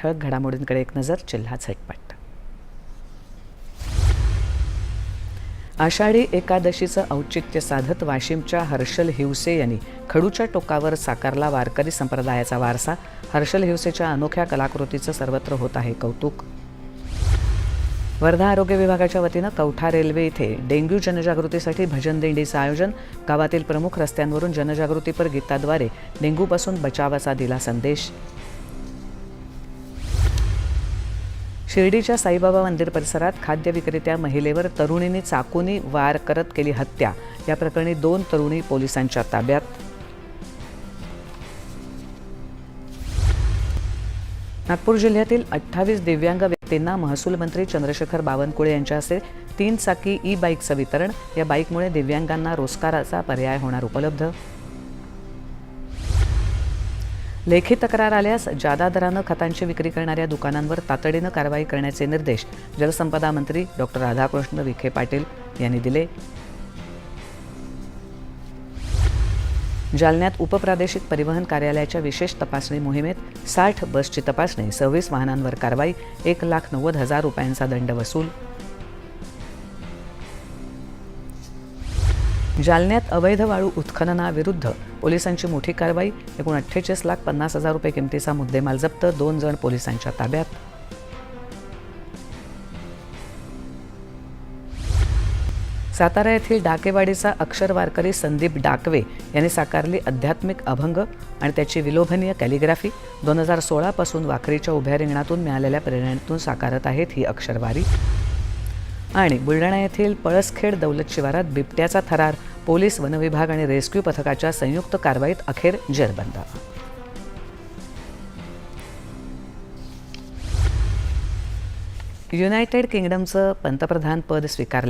ठळक घडामोडींकडे एक नजर. जिल्हा झटपट. आषाढी एकादशीचं औचित्य साधत वाशिमच्या हर्षल हिवसे यांनी खडूच्या टोकावर साकारला वारकरी संप्रदायाचा वारसा. हर्षल हिवसेच्या अनोख्या कलाकृतीचं सर्वत्र होत आहे कौतुक. वर्धा आरोग्य विभागाच्या वतीनं कौठा रेल्वे इथे डेंग्यू जनजागृतीसाठी भजन दिंडीचं आयोजन. गावातील प्रमुख रस्त्यांवरून जनजागृतीपर गीताद्वारे डेंग्यूपासून बचावाचा दिला संदेश. शिर्डीच्या साईबाबा मंदिर परिसरात खाद्य विक्रेत्या महिलेवर तरुणींनी चाकूनी वार करत केली हत्या. या प्रकरणी 2 तरुणी पोलिसांच्या ताब्यात. नागपूर जिल्ह्यातील 28 दिव्यांग व्यक्तींना महसूल मंत्री चंद्रशेखर बावनकुळे यांच्या हस्ते 3 चाकी ई-बाईकचं वितरण. या बाईकमुळे दिव्यांगांना रोजगाराचा पर्याय होणार उपलब्ध. लेखी तक्रार आल्यास जादा दरानं खतांची विक्री करणाऱ्या दुकानांवर तातडीनं कारवाई करण्याचे निर्देश जलसंपदा मंत्री डॉक्टर राधाकृष्ण विखे पाटील यांनी दिले. जालन्यात उपप्रादेशिक परिवहन कार्यालयाच्या विशेष तपासणी मोहिमेत 60 बसची तपासणी. 26 वाहनांवर कारवाई. 1,90,000 रुपयांचा दंड वसूल. जालन्यात अवैध वाळू उत्खननाविरुद्ध पोलिसांची मोठी कारवाई. एकूण 48,50,000 रुपये किमतीचा मुद्देमाल जप्त. 2 जण पोलिसांच्या ताब्यात. सातारा येथील डाकेवाडीचा अक्षर वारकरी संदीप डाकवे यांनी साकारली आध्यात्मिक अभंग आणि त्याची विलोभनीय कॅलिग्राफी. 2016 पासून वाखरीच्या उभ्या रिंगणातून मिळालेल्या प्रेरणेतून साकारत आहेत ही अक्षरवारी. आणि बुलढाणा येथील पळसखेड दौलत शिवारात बिबट्याचा थरार. पोलीस, वनविभाग आणि रेस्क्यू पथकाच्या संयुक्त कारवाईत अखेर जेरबंद. युनायटेड किंगडमचं पंतप्रधान पद स्वीकारले.